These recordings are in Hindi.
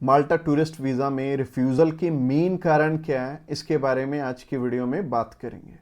माल्टा टूरिस्ट वीज़ा में रिफ्यूज़ल के मेन कारण क्या है, इसके बारे में आज की वीडियो में बात करेंगे।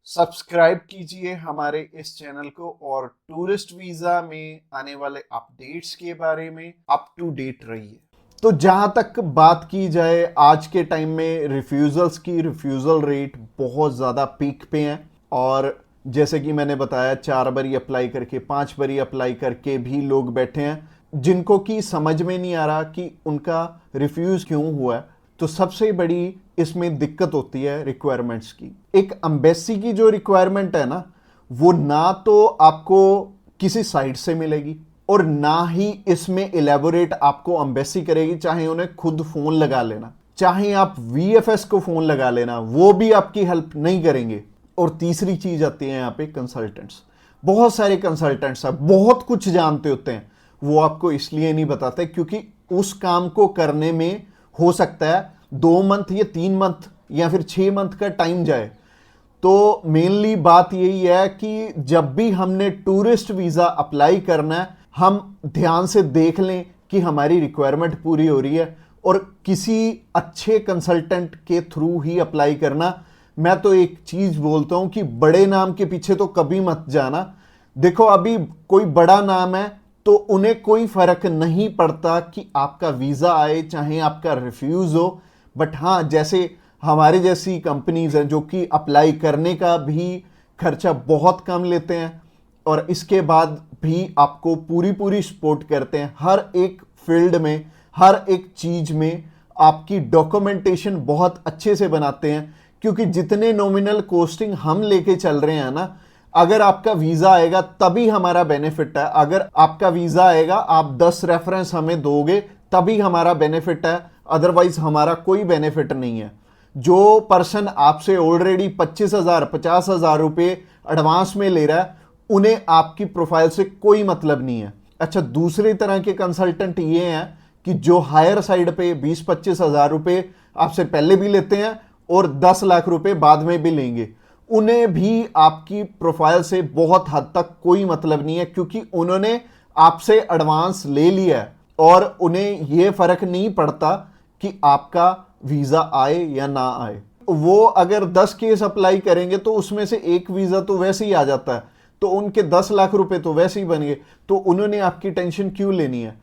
सब्सक्राइब कीजिए हमारे इस चैनल को और टूरिस्ट वीज़ा में आने वाले अपडेट्स के बारे में अप टू डेट रहिए। तो जहां तक बात की जाए आज के टाइम में रिफ्यूज़ल्स की, रिफ्यूज़ल रेट बहुत ज़्यादा पीक पे हैं और जैसे कि मैंने बताया 4 बारी अप्लाई करके 5 बारी अप्लाई करके भी लोग बैठे हैं जिनको कि समझ में नहीं आ रहा कि उनका रिफ्यूज़ क्यों हुआ है। तो सबसे बड़ी इसमें दिक्कत होती है रिक्वायरमेंट्स की। एक एम्बेसी की जो रिक्वायरमेंट है ना, वो ना तो आपको किसी साइट से मिलेगी और ना ही इसमें इलेबोरेट आपको एम्बेसी करेगी। चाहे उन्हें खुद फोन लगा लेना, चाहे आप वीएफएस को फोन लगा लेना, वो भी आपकी हेल्प नहीं करेंगे। और तीसरी चीज आती है यहाँ पे कंसल्टेंट्स। बहुत सारे कंसल्टेंट्स हैं, बहुत कुछ जानते होते हैं, वो आपको इसलिए नहीं बताते क्योंकि उस काम को करने में हो सकता है 2 मंथ या 3 मंथ या फिर 6 मंथ का टाइम जाए। तो मेनली बात यही है कि जब भी हमने टूरिस्ट वीज़ा अप्लाई करना है, हम ध्यान से देख लें कि हमारी रिक्वायरमेंट पूरी हो रही है और किसी अच्छे कंसल्टेंट के थ्रू ही अप्लाई करना। मैं तो एक चीज़ बोलता हूं कि बड़े नाम के पीछे तो कभी मत जाना। देखो, अभी कोई बड़ा नाम है तो उन्हें कोई फर्क नहीं पड़ता कि आपका वीज़ा आए चाहे आपका रिफ्यूज़ हो। बट हाँ, जैसे हमारे जैसी कंपनीज हैं जो कि अप्लाई करने का भी खर्चा बहुत कम लेते हैं और इसके बाद भी आपको पूरी पूरी सपोर्ट करते हैं हर एक फील्ड में, हर एक चीज में आपकी डॉक्यूमेंटेशन बहुत अच्छे से बनाते हैं। क्योंकि जितने नॉमिनल कॉस्टिंग हम लेके चल रहे हैं ना, अगर आपका वीजा आएगा तभी हमारा बेनिफिट है। अगर आपका वीजा आएगा, आप 10 रेफरेंस हमें दोगे तभी हमारा बेनिफिट है, अदरवाइज हमारा कोई बेनिफिट नहीं है। जो पर्सन आपसे ऑलरेडी 25,000 50,000 रुपए एडवांस में ले रहा है, उन्हें आपकी प्रोफाइल से कोई मतलब नहीं है। अच्छा, दूसरी तरह के कंसल्टेंट ये हैं कि जो हायर साइड पे 20-25,000 रुपए आपसे पहले भी लेते हैं और 10 लाख रुपए बाद में भी लेंगे। उन्हें भी आपकी प्रोफाइल से बहुत हद तक कोई मतलब नहीं है क्योंकि उन्होंने आपसे एडवांस ले लिया है और उन्हें यह फर्क नहीं पड़ता कि आपका वीजा आए या ना आए। वो अगर 10 केस अप्लाई करेंगे तो उसमें से एक वीजा तो वैसे ही आ जाता है, तो उनके 10 लाख रुपए तो वैसे ही बन गए। तो उन्होंने आपकी टेंशन क्यों लेनी है?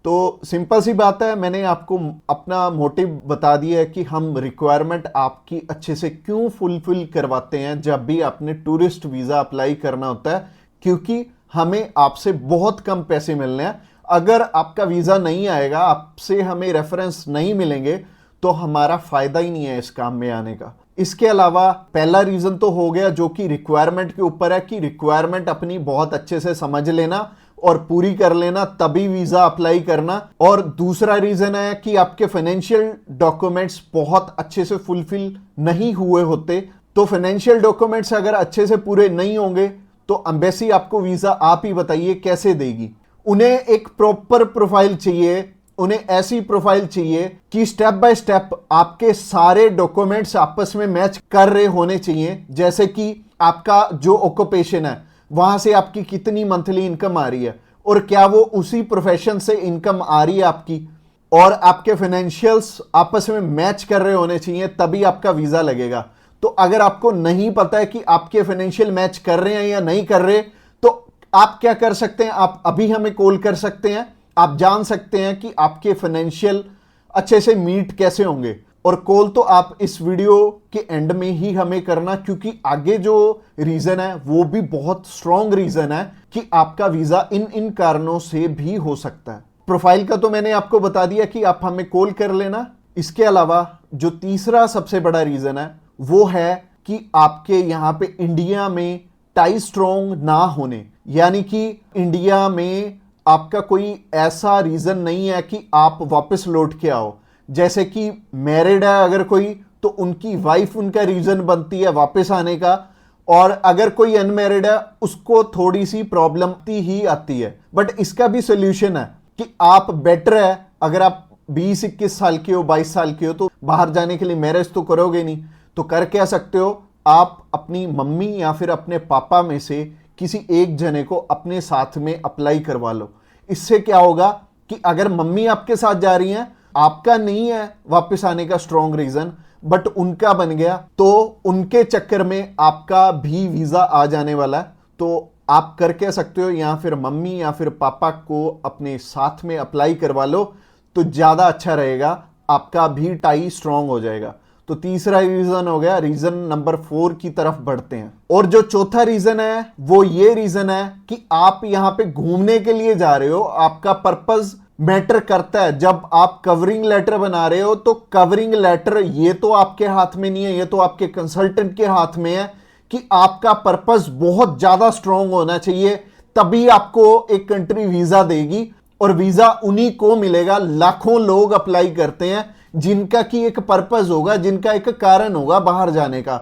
तो सिंपल सी बात है, मैंने आपको अपना मोटिव बता दिया है कि हम रिक्वायरमेंट आपकी अच्छे से क्यों फुलफिल करवाते हैं जब भी आपने टूरिस्ट वीजा अप्लाई करना होता है। क्योंकि हमें आपसे बहुत कम पैसे मिलने हैं। अगर आपका वीजा नहीं आएगा, आपसे हमें रेफरेंस नहीं मिलेंगे, तो हमारा फायदा ही नहीं है इस काम में आने का। इसके अलावा पहला रीजन तो हो गया जो कि रिक्वायरमेंट के ऊपर है कि रिक्वायरमेंट अपनी बहुत अच्छे से समझ लेना और पूरी कर लेना, तभी वीजा अप्लाई करना। और दूसरा रीजन है कि आपके फाइनेंशियल डॉक्यूमेंट्स बहुत अच्छे से फुलफिल नहीं हुए होते। तो फाइनेंशियल डॉक्यूमेंट्स अगर अच्छे से पूरे नहीं होंगे तो एम्बेसी आपको वीजा, आप ही बताइए, कैसे देगी? उन्हें एक प्रॉपर प्रोफाइल चाहिए, उन्हें ऐसी प्रोफाइल चाहिए कि स्टेप बाय स्टेप आपके सारे डॉक्यूमेंट्स आपस में मैच कर रहे होने चाहिए। जैसे कि आपका जो ऑक्यूपेशन है, वहां से आपकी कितनी मंथली इनकम आ रही है और क्या वो उसी प्रोफेशन से इनकम आ रही है आपकी, और आपके फाइनेंशियल्स आपस में मैच कर रहे होने चाहिए, तभी आपका वीजा लगेगा। तो अगर आपको नहीं पता है कि आपके फाइनेंशियल मैच कर रहे हैं या नहीं कर रहे, तो आप क्या कर सकते हैं? आप अभी हमें कॉल कर सकते हैं, आप जान सकते हैं कि आपके फाइनेंशियल अच्छे से मीट कैसे होंगे। और कॉल तो आप इस वीडियो के एंड में ही हमें करना, क्योंकि आगे जो रीजन है वो भी बहुत स्ट्रॉन्ग रीजन है कि आपका वीजा इन इन कारणों से भी हो सकता है। प्रोफाइल का तो मैंने आपको बता दिया कि आप हमें कॉल कर लेना। इसके अलावा जो तीसरा सबसे बड़ा रीजन है वो है कि आपके यहां पे इंडिया में टाई स्ट्रॉन्ग ना होने, यानी कि इंडिया में आपका कोई ऐसा रीजन नहीं है कि आप वापस लौट के आओ। जैसे कि मैरिड है अगर कोई, तो उनकी वाइफ उनका रीजन बनती है वापस आने का, और अगर कोई अनमैरिड है उसको थोड़ी सी प्रॉब्लम ही आती है। बट इसका भी सोल्यूशन है कि आप बेटर है, अगर आप 20-21 साल के हो, 22 साल के हो, तो बाहर जाने के लिए मैरिज तो करोगे नहीं, तो कर क्या सकते हो, आप अपनी मम्मी या फिर अपने पापा में से किसी एक जने को अपने साथ में अप्लाई करवा लो। इससे क्या होगा कि अगर मम्मी आपके साथ जा रही हैं, आपका नहीं है वापस आने का स्ट्रॉन्ग रीजन, बट उनका बन गया, तो उनके चक्कर में आपका भी वीजा आ जाने वाला है। तो आप कर कह सकते हो या फिर मम्मी या फिर पापा को अपने साथ में अप्लाई करवा लो, तो ज्यादा अच्छा रहेगा, आपका भी टाई स्ट्रॉन्ग हो जाएगा। तो तीसरा रीजन हो गया। रीजन नंबर 4 की तरफ बढ़ते हैं। और जो चौथा रीजन है वो ये रीजन है कि आप यहां पे घूमने के लिए जा रहे हो, आपका पर्पस मैटर करता है। जब आप कवरिंग लेटर बना रहे हो तो कवरिंग लेटर ये तो आपके हाथ में नहीं है, ये तो आपके कंसल्टेंट के हाथ में है कि आपका पर्पस बहुत ज्यादा स्ट्रांग होना चाहिए, तभी आपको एक कंट्री वीजा देगी। और वीजा उन्हीं को मिलेगा, लाखों लोग अप्लाई करते हैं जिनका की एक पर्पस होगा, जिनका एक कारण होगा बाहर जाने का।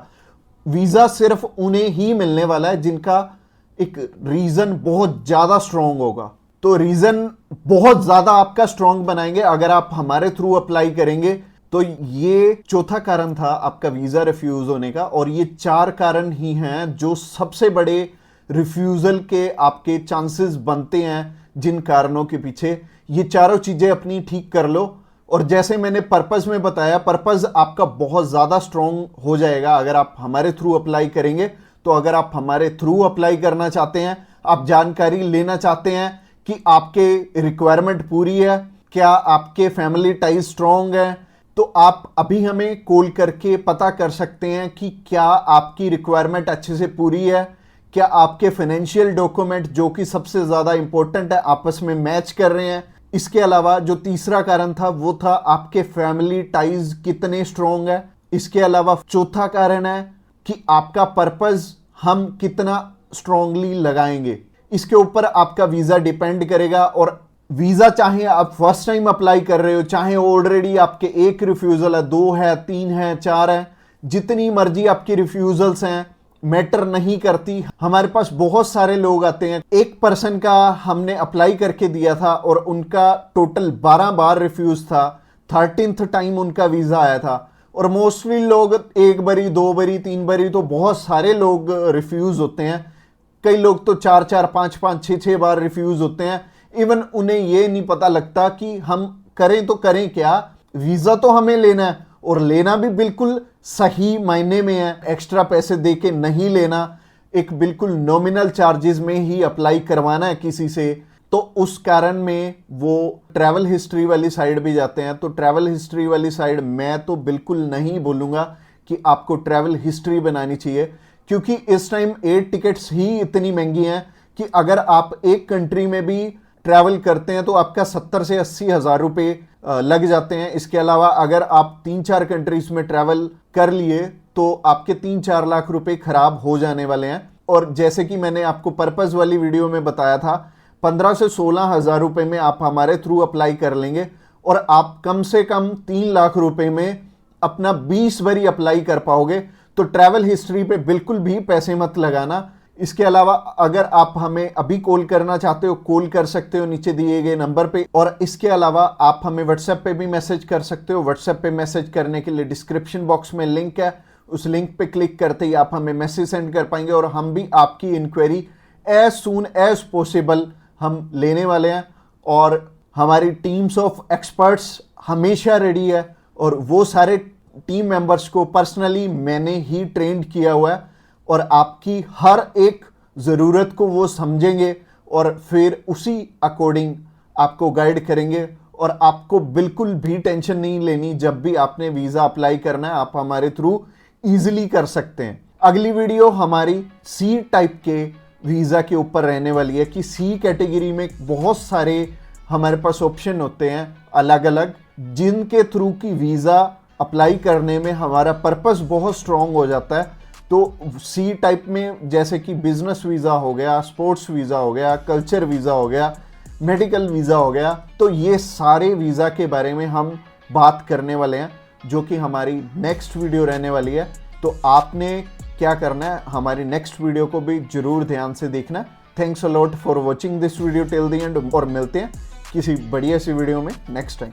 वीजा सिर्फ उन्हें ही मिलने वाला है जिनका एक रीजन बहुत ज्यादा स्ट्रांग होगा। तो रीजन बहुत ज्यादा आपका स्ट्रांग बनाएंगे अगर आप हमारे थ्रू अप्लाई करेंगे। तो ये चौथा कारण था आपका वीजा रिफ्यूज होने का। और ये 4 कारण ही हैं जो सबसे बड़े रिफ्यूजल के आपके चांसेस बनते हैं। जिन कारणों के पीछे ये चारों चीजें अपनी ठीक कर लो, और जैसे मैंने पर्पस में बताया, पर्पस आपका बहुत ज्यादा स्ट्रांग हो जाएगा अगर आप हमारे थ्रू अप्लाई करेंगे। तो अगर आप हमारे थ्रू अप्लाई करना चाहते हैं, आप जानकारी लेना चाहते हैं कि आपके रिक्वायरमेंट पूरी है, क्या आपके फैमिली टाइज स्ट्रांग है, तो आप अभी हमें कॉल करके पता कर सकते हैं कि क्या आपकी रिक्वायरमेंट अच्छे से पूरी है, क्या आपके फाइनेंशियल डॉक्यूमेंट जो कि सबसे ज्यादा इंपॉर्टेंट है आपस में मैच कर रहे हैं। इसके अलावा जो तीसरा कारण था वो था आपके फैमिली टाइज कितने स्ट्रांग है। इसके अलावा चौथा कारण है कि आपका पर्पस हम कितना स्ट्रांगली लगाएंगे। इसके ऊपर आपका वीजा डिपेंड करेगा। और वीजा चाहे आप फर्स्ट टाइम अप्लाई कर रहे हो, चाहे ऑलरेडी आपके 1 रिफ्यूजल है, 2 है, 3 है, 4 है, जितनी मर्जी आपकी रिफ्यूजल्स हैं, मैटर नहीं करती। हमारे पास बहुत सारे लोग आते हैं, एक पर्सन का हमने अप्लाई करके दिया था और उनका टोटल 12 बार रिफ्यूज था, 13th टाइम उनका वीजा आया था। और मोस्टली लोग 1 बारी, 2 बारी, 3 बारी, तो बहुत सारे लोग रिफ्यूज होते हैं। कई लोग तो 4-4, 5-5, 6-6 बार रिफ्यूज होते हैं। इवन उन्हें ये नहीं पता लगता कि हम करें तो करें क्या। वीजा तो हमें लेना है, और लेना भी बिल्कुल सही मायने में है, एक्स्ट्रा पैसे देके नहीं लेना, एक बिल्कुल नॉमिनल चार्जेस में ही अप्लाई करवाना है किसी से। तो उस कारण में वो ट्रैवल हिस्ट्री वाली साइड भी जाते हैं। तो ट्रैवल हिस्ट्री वाली साइड मैं तो बिल्कुल नहीं बोलूँगा कि आपको ट्रैवल हिस्ट्री बनानी चाहिए, क्योंकि इस टाइम एयर टिकट्स ही इतनी महंगी हैं कि अगर आप एक कंट्री में भी ट्रैवल करते हैं तो आपका 70 से 80 हज़ार रुपये लग जाते हैं। इसके अलावा अगर आप 3-4 कंट्रीज में ट्रैवल कर लिए तो आपके 3-4 लाख रुपए खराब हो जाने वाले हैं। और जैसे कि मैंने आपको पर्पस वाली वीडियो में बताया था, 15 से 16 हज़ार रुपये में आप हमारे थ्रू अप्लाई कर लेंगे और आप कम से कम 3 लाख रुपए में अपना 20 बारी अप्लाई कर पाओगे। तो ट्रैवल हिस्ट्री पे बिल्कुल भी पैसे मत लगाना। इसके अलावा अगर आप हमें अभी कॉल करना चाहते हो, कॉल कर सकते हो नीचे दिए गए नंबर पे। और इसके अलावा आप हमें व्हाट्सएप पे भी मैसेज कर सकते हो। व्हाट्सएप पे मैसेज करने के लिए डिस्क्रिप्शन बॉक्स में लिंक है, उस लिंक पे क्लिक करते ही आप हमें मैसेज सेंड कर पाएंगे और हम भी आपकी inquiry as soon as possible हम लेने वाले हैं। और हमारी टीम्स ऑफ एक्सपर्ट्स हमेशा रेडी है और वो सारे टीम मेंबर्स को पर्सनली मैंने ही ट्रेंड किया हुआ है और आपकी हर एक ज़रूरत को वो समझेंगे और फिर उसी अकॉर्डिंग आपको गाइड करेंगे। और आपको बिल्कुल भी टेंशन नहीं लेनी, जब भी आपने वीज़ा अप्लाई करना है आप हमारे थ्रू ईजिली कर सकते हैं। अगली वीडियो हमारी सी टाइप के वीज़ा के ऊपर रहने वाली है कि सी कैटेगरी में बहुत सारे हमारे पास ऑप्शन होते हैं अलग अलग, जिनके थ्रू की वीज़ा अप्लाई करने में हमारा पर्पस बहुत स्ट्रॉन्ग हो जाता है। तो सी टाइप में जैसे कि बिजनेस वीज़ा हो गया, स्पोर्ट्स वीज़ा हो गया, कल्चर वीज़ा हो गया, मेडिकल वीज़ा हो गया, तो ये सारे वीज़ा के बारे में हम बात करने वाले हैं, जो कि हमारी नेक्स्ट वीडियो रहने वाली है। तो आपने क्या करना है, हमारी नेक्स्ट वीडियो को भी जरूर ध्यान से देखना। Thanks a lot for watching this video till the end, और मिलते हैं किसी बढ़िया सी वीडियो में नेक्स्ट टाइम।